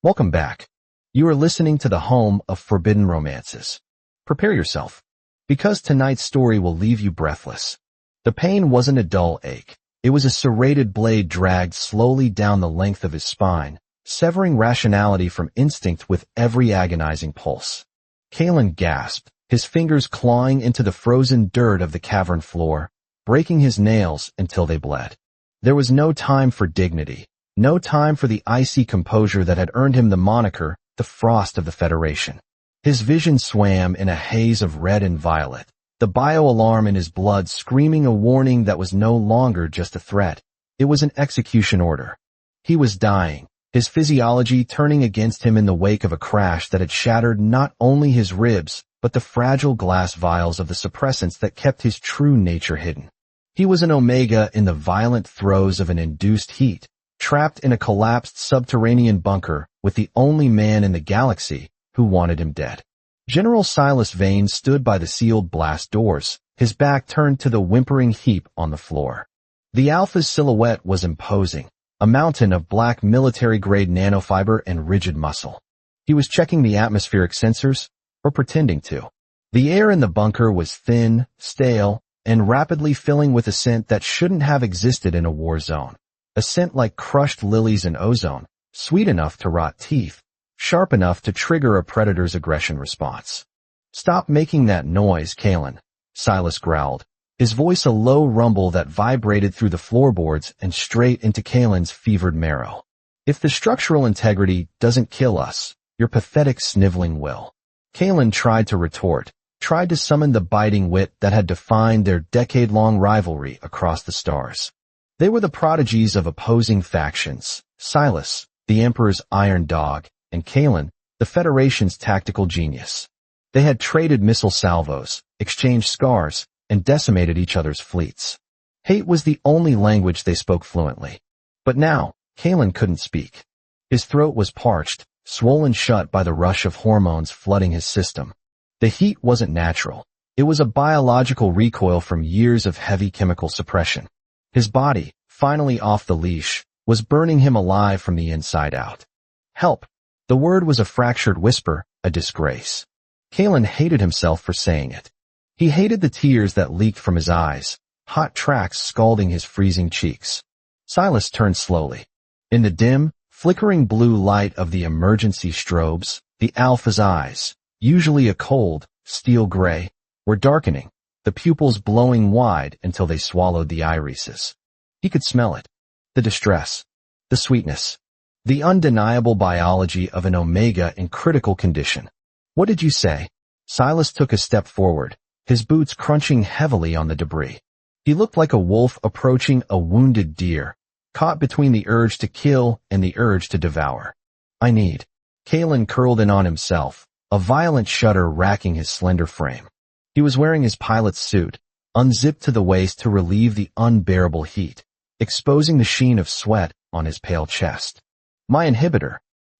Welcome back. You are listening to the home of forbidden romances. Prepare yourself, because tonight's story will leave you breathless. The pain wasn't a dull ache. It was a serrated blade dragged slowly down the length of his spine, severing rationality from instinct with every agonizing pulse. Kalen gasped, his fingers clawing into the frozen dirt of the cavern floor, breaking his nails until they bled. There was no time for dignity. No time for the icy composure that had earned him the moniker, the Frost of the Federation. His vision swam in a haze of red and violet, the bio-alarm in his blood screaming a warning that was no longer just a threat. It was an execution order. He was dying, his physiology turning against him in the wake of a crash that had shattered not only his ribs, but the fragile glass vials of the suppressants that kept his true nature hidden. He was an Omega in the violent throes of an induced heat, trapped in a collapsed subterranean bunker with the only man in the galaxy who wanted him dead. General Silas Vane stood by the sealed blast doors, his back turned to the whimpering heap on the floor. The Alpha's silhouette was imposing, a mountain of black military-grade nanofiber and rigid muscle. He was checking the atmospheric sensors, or pretending to. The air in the bunker was thin, stale, and rapidly filling with a scent that shouldn't have existed in a war zone. A scent like crushed lilies and ozone, sweet enough to rot teeth, sharp enough to trigger a predator's aggression response. "Stop making that noise, Kalen," Silas growled, his voice a low rumble that vibrated through the floorboards and straight into Kalen's fevered marrow. "If the structural integrity doesn't kill us, your pathetic sniveling will." Kalen tried to retort, tried to summon the biting wit that had defined their decade-long rivalry across the stars. They were the prodigies of opposing factions, Silas, the Emperor's iron dog, and Kalen, the Federation's tactical genius. They had traded missile salvos, exchanged scars, and decimated each other's fleets. Hate was the only language they spoke fluently. But now, Kalen couldn't speak. His throat was parched, swollen shut by the rush of hormones flooding his system. The heat wasn't natural. It was a biological recoil from years of heavy chemical suppression. His body, finally off the leash, was burning him alive from the inside out. Help! The word was a fractured whisper, a disgrace. Kalen hated himself for saying it. He hated the tears that leaked from his eyes, hot tracks scalding his freezing cheeks. Silas turned slowly. In the dim, flickering blue light of the emergency strobes, the Alpha's eyes, usually a cold, steel gray, were darkening, the pupils blowing wide until they swallowed the irises. He could smell it. The distress. The sweetness. The undeniable biology of an Omega in critical condition. "What did you say?" Silas took a step forward, his boots crunching heavily on the debris. He looked like a wolf approaching a wounded deer, caught between the urge to kill and the urge to devour. "I need." Kalen curled in on himself, a violent shudder racking his slender frame. He was wearing his pilot's suit, unzipped to the waist to relieve the unbearable heat, exposing the sheen of sweat on his pale chest. "My inhibitor.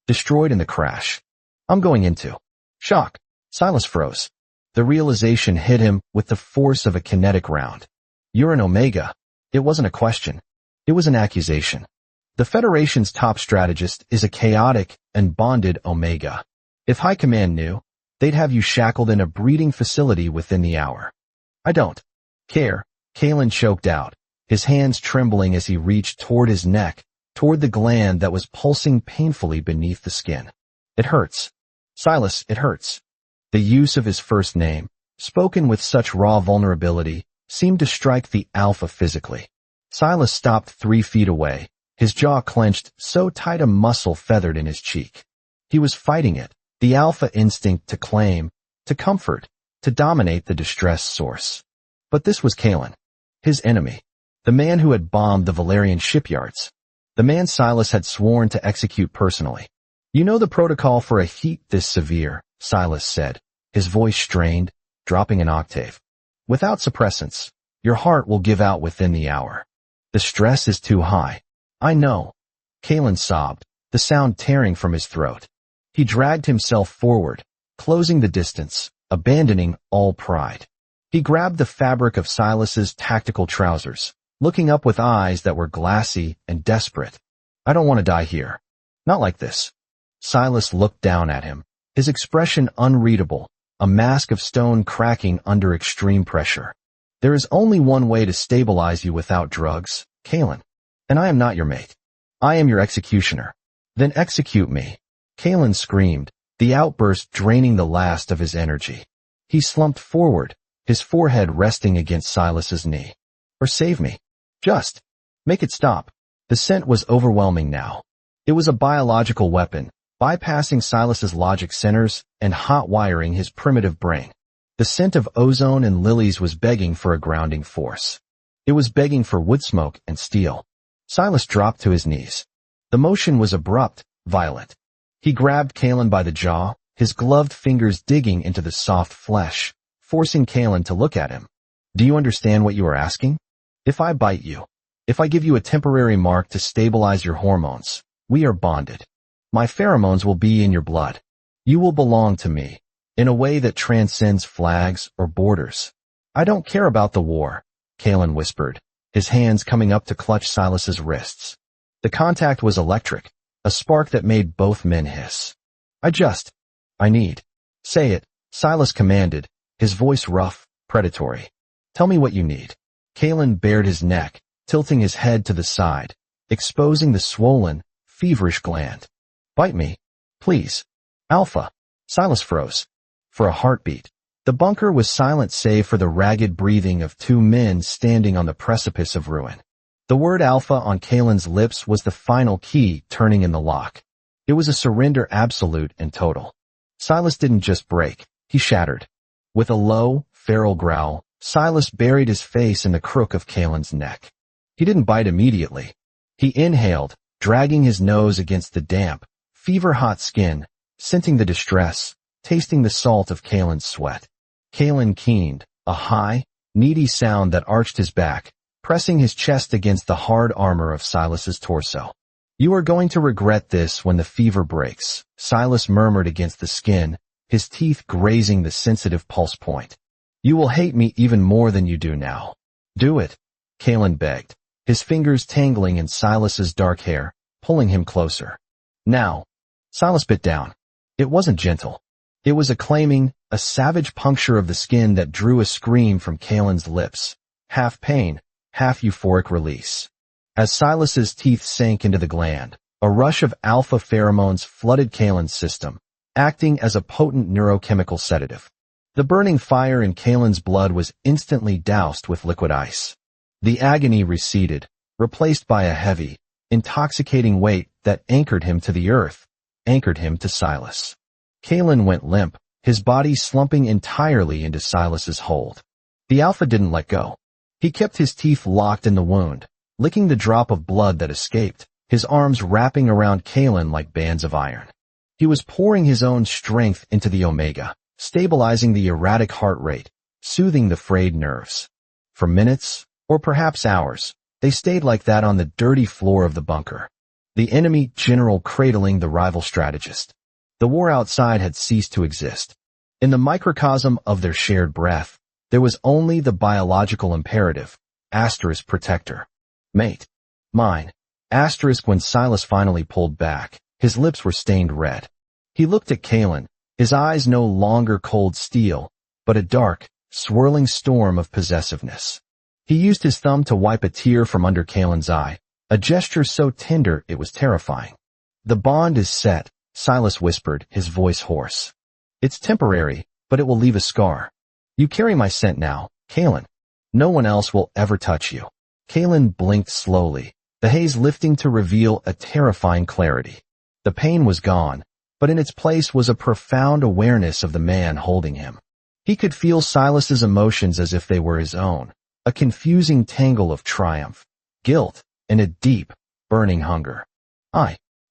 Destroyed in the crash. I'm going into." Shock. Silas froze. The realization hit him with the force of a kinetic round. "You're an Omega." It wasn't a question. It was an accusation. The Federation's top strategist is a chaotic and bonded Omega. If High Command knew, they'd have you shackled in a breeding facility within the hour. "I don't care," Kalen choked out, his hands trembling as he reached toward his neck, toward the gland that was pulsing painfully beneath the skin. "It hurts. Silas, it hurts." The use of his first name, spoken with such raw vulnerability, seemed to strike the Alpha physically. Silas stopped 3 feet away, his jaw clenched so tight a muscle feathered in his cheek. He was fighting it, the Alpha instinct to claim, to comfort, to dominate the distress source. But this was Kalen, his enemy, the man who had bombed the Valerian shipyards, the man Silas had sworn to execute personally. "You know the protocol for a heat this severe," Silas said, his voice strained, dropping an octave. "Without suppressants, your heart will give out within the hour. The stress is too high." "I know." Kalen sobbed, the sound tearing from his throat. He dragged himself forward, closing the distance, abandoning all pride. He grabbed the fabric of Silas's tactical trousers, looking up with eyes that were glassy and desperate. "I don't want to die here. Not like this." Silas looked down at him, his expression unreadable, a mask of stone cracking under extreme pressure. There is only one way to stabilize you without drugs, Kalen. And I am not your mate. I am your executioner. Then execute me. Kalen screamed, the outburst draining the last of his energy. He slumped forward, his forehead resting against Silas's knee. Or save me. Just make it stop. The scent was overwhelming now. It was a biological weapon, bypassing Silas's logic centers and hot-wiring his primitive brain. The scent of ozone and lilies was begging for a grounding force. It was begging for wood smoke and steel. Silas dropped to his knees. The motion was abrupt, violent. He grabbed Kalen by the jaw, his gloved fingers digging into the soft flesh, forcing Kalen to look at him. Do you understand what you are asking? If I bite you, if I give you a temporary mark to stabilize your hormones, we are bonded. My pheromones will be in your blood. You will belong to me, in a way that transcends flags or borders. I don't care about the war, Kalen whispered, his hands coming up to clutch Silas's wrists. The contact was electric, a spark that made both men hiss. I need. Say it, Silas commanded, his voice rough, predatory. Tell me what you need. Kalen bared his neck, tilting his head to the side, exposing the swollen, feverish gland. Bite me, please. Alpha. Silas froze. For a heartbeat. The bunker was silent save for the ragged breathing of two men standing on the precipice of ruin. The word alpha on Kalen's lips was the final key turning in the lock. It was a surrender absolute and total. Silas didn't just break, he shattered. With a low, feral growl, Silas buried his face in the crook of Kalen's neck. He didn't bite immediately. He inhaled, dragging his nose against the damp, fever-hot skin, scenting the distress, tasting the salt of Kalen's sweat. Kalen keened, a high, needy sound that arched his back, pressing his chest against the hard armor of Silas's torso. You are going to regret this when the fever breaks, Silas murmured against the skin, his teeth grazing the sensitive pulse point. You will hate me even more than you do now. Do it, Kalen begged, his fingers tangling in Silas's dark hair, pulling him closer. Now. Silas bit down. It wasn't gentle. It was a savage puncture of the skin that drew a scream from Kalen's lips, half pain, half euphoric release. As Silas's teeth sank into the gland, a rush of alpha pheromones flooded Kalen's system, acting as a potent neurochemical sedative. The burning fire in Kalen's blood was instantly doused with liquid ice. The agony receded, replaced by a heavy, intoxicating weight that anchored him to the earth, anchored him to Silas. Kalen went limp, his body slumping entirely into Silas's hold. The alpha didn't let go. He kept his teeth locked in the wound, licking the drop of blood that escaped, his arms wrapping around Kalen like bands of iron. He was pouring his own strength into the omega, stabilizing the erratic heart rate, soothing the frayed nerves. For minutes, or perhaps hours, they stayed like that on the dirty floor of the bunker. The enemy general cradling the rival strategist. The war outside had ceased to exist. In the microcosm of their shared breath, there was only the biological imperative, asterisk protector. Mate. Mine. Asterisk when Silas finally pulled back, his lips were stained red. He looked at Kalen, his eyes no longer cold steel, but a dark, swirling storm of possessiveness. He used his thumb to wipe a tear from under Kalen's eye, a gesture so tender it was terrifying. The bond is set, Silas whispered, his voice hoarse. It's temporary, but it will leave a scar. You carry my scent now, Kalen. No one else will ever touch you. Kalen blinked slowly, the haze lifting to reveal a terrifying clarity. The pain was gone, but in its place was a profound awareness of the man holding him. He could feel Silas's emotions as if they were his own, a confusing tangle of triumph, guilt, and a deep, burning hunger.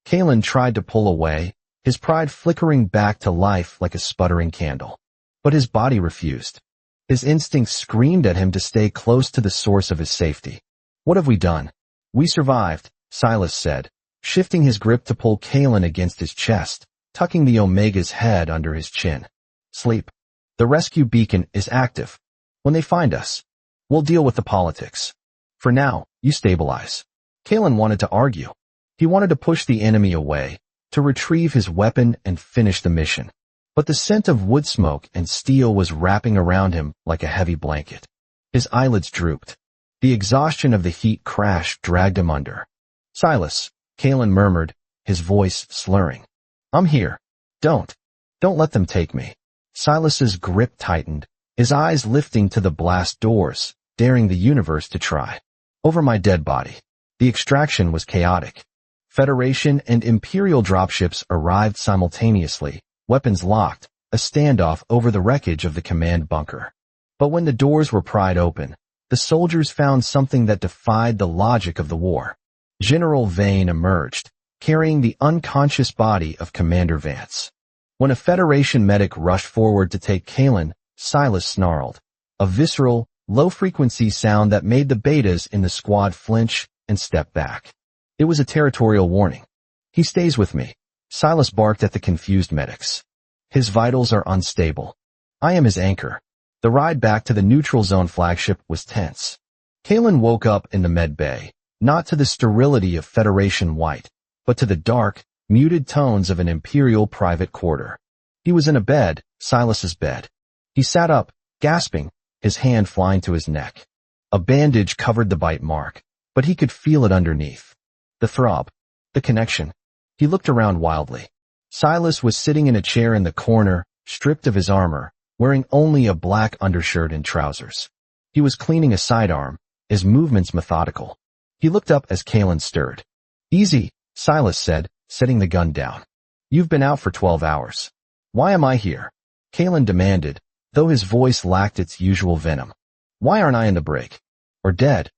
Kalen tried to pull away, his pride flickering back to life like a sputtering candle. But his body refused. His instincts screamed at him to stay close to the source of his safety. What have we done? We survived, Silas said, shifting his grip to pull Kalen against his chest, tucking the Omega's head under his chin. Sleep. The rescue beacon is active. When they find us, we'll deal with the politics. For now, you stabilize. Kalen wanted to argue. He wanted to push the enemy away, to retrieve his weapon and finish the mission. But the scent of wood smoke and steel was wrapping around him like a heavy blanket. His eyelids drooped. The exhaustion of the heat crash dragged him under. "Silas," Kalen murmured, his voice slurring. "I'm here. Don't let them take me." Silas's grip tightened, his eyes lifting to the blast doors, daring the universe to try. Over my dead body. The extraction was chaotic. Federation and Imperial dropships arrived simultaneously, weapons locked, a standoff over the wreckage of the command bunker. But when the doors were pried open, the soldiers found something that defied the logic of the war. General Vane emerged, carrying the unconscious body of Commander Vance. When a Federation medic rushed forward to take Kalen, Silas snarled, a visceral, low-frequency sound that made the betas in the squad flinch and step back. It was a territorial warning. "He stays with me," Silas barked at the confused medics. "His vitals are unstable. I am his anchor." The ride back to the neutral zone flagship was tense. Kalen woke up in the med bay, not to the sterility of Federation white, but to the dark, muted tones of an Imperial private quarter. He was in a bed, Silas's bed. He sat up, gasping, his hand flying to his neck. A bandage covered the bite mark, but he could feel it underneath. The throb. The connection. He looked around wildly. Silas was sitting in a chair in the corner, stripped of his armor, wearing only a black undershirt and trousers. He was cleaning a sidearm, his movements methodical. He looked up as Kalen stirred. "Easy," Silas said, setting the gun down. "You've been out for 12 hours. Why am I here?" Kalen demanded, though his voice lacked its usual venom. "Why aren't I in the brig? Or dead?"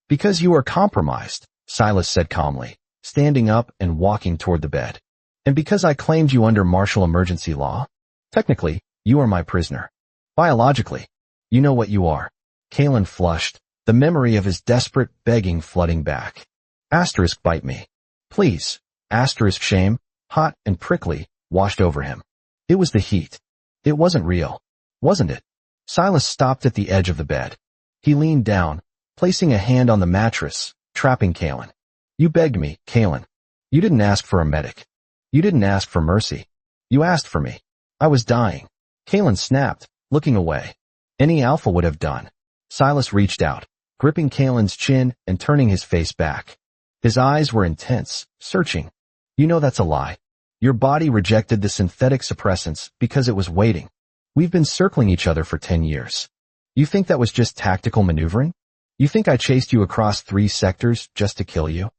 "Because you are compromised," Silas said calmly, standing up and walking toward the bed. "And because I claimed you under martial emergency law? Technically, you are my prisoner. Biologically, you know what you are." Kalen flushed, the memory of his desperate begging flooding back. Asterisk bite me. Please. Asterisk shame, hot and prickly, washed over him. It was the heat. It wasn't real. Wasn't it? Silas stopped at the edge of the bed. He leaned down, placing a hand on the mattress, trapping Kalen. "You begged me, Kalen. You didn't ask for a medic. You didn't ask for mercy. You asked for me. I was dying." Kalen snapped, looking away. Any alpha would have done. Silas reached out, gripping Kalen's chin and turning his face back. His eyes were intense, searching. "You know that's a lie. Your body rejected the synthetic suppressants because it was waiting. We've been circling each other for 10 years. You think that was just tactical maneuvering? You think I chased you across 3 sectors just to kill you?"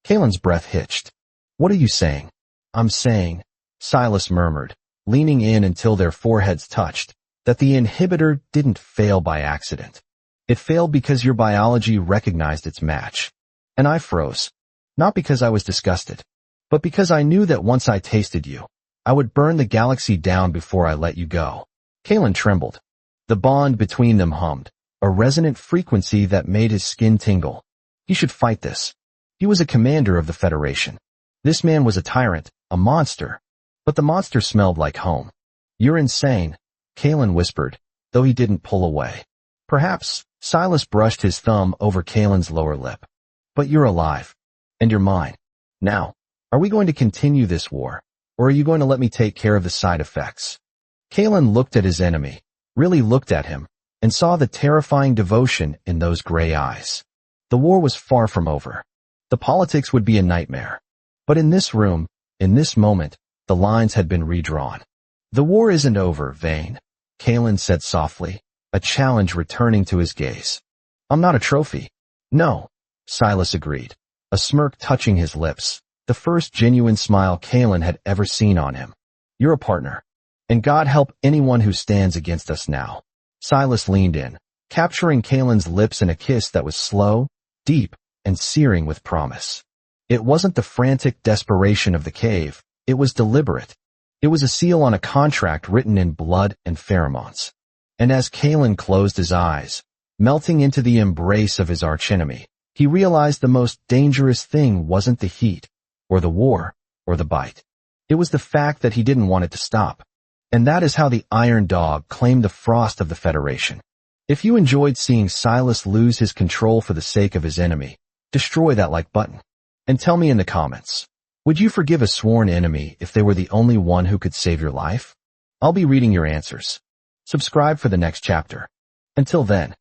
Kalen's breath hitched. "What are you saying?" "I'm saying," Silas murmured, leaning in until their foreheads touched, "that the inhibitor didn't fail by accident. It failed because your biology recognized its match. And I froze. Not because I was disgusted, but because I knew that once I tasted you, I would burn the galaxy down before I let you go." Kalen trembled. The bond between them hummed, a resonant frequency that made his skin tingle. He should fight this. He was a commander of the Federation. This man was a tyrant, a monster. But the monster smelled like home. "You're insane," Kalen whispered, though he didn't pull away. "Perhaps," Silas brushed his thumb over Kalen's lower lip. "But you're alive. And you're mine. Now, are we going to continue this war, or are you going to let me take care of the side effects?" Kalen looked at his enemy, really looked at him, and saw the terrifying devotion in those gray eyes. The war was far from over. The politics would be a nightmare. But in this room, in this moment, the lines had been redrawn. "The war isn't over, Vane," Kalen said softly, a challenge returning to his gaze. "I'm not a trophy." "No," Silas agreed, a smirk touching his lips, the first genuine smile Kalen had ever seen on him. "You're a partner. And God help anyone who stands against us now." Silas leaned in, capturing Kalen's lips in a kiss that was slow, deep, and searing with promise. It wasn't the frantic desperation of the cave, it was deliberate. It was a seal on a contract written in blood and pheromones. And as Kalen closed his eyes, melting into the embrace of his archenemy, he realized the most dangerous thing wasn't the heat, or the war, or the bite. It was the fact that he didn't want it to stop. And that is how the Iron Dog claimed the frost of the Federation. If you enjoyed seeing Silas lose his control for the sake of his enemy, destroy that like button. And tell me in the comments, Would you forgive a sworn enemy if they were the only one who could save your life? I'll be reading your answers. Subscribe for the next chapter. Until then,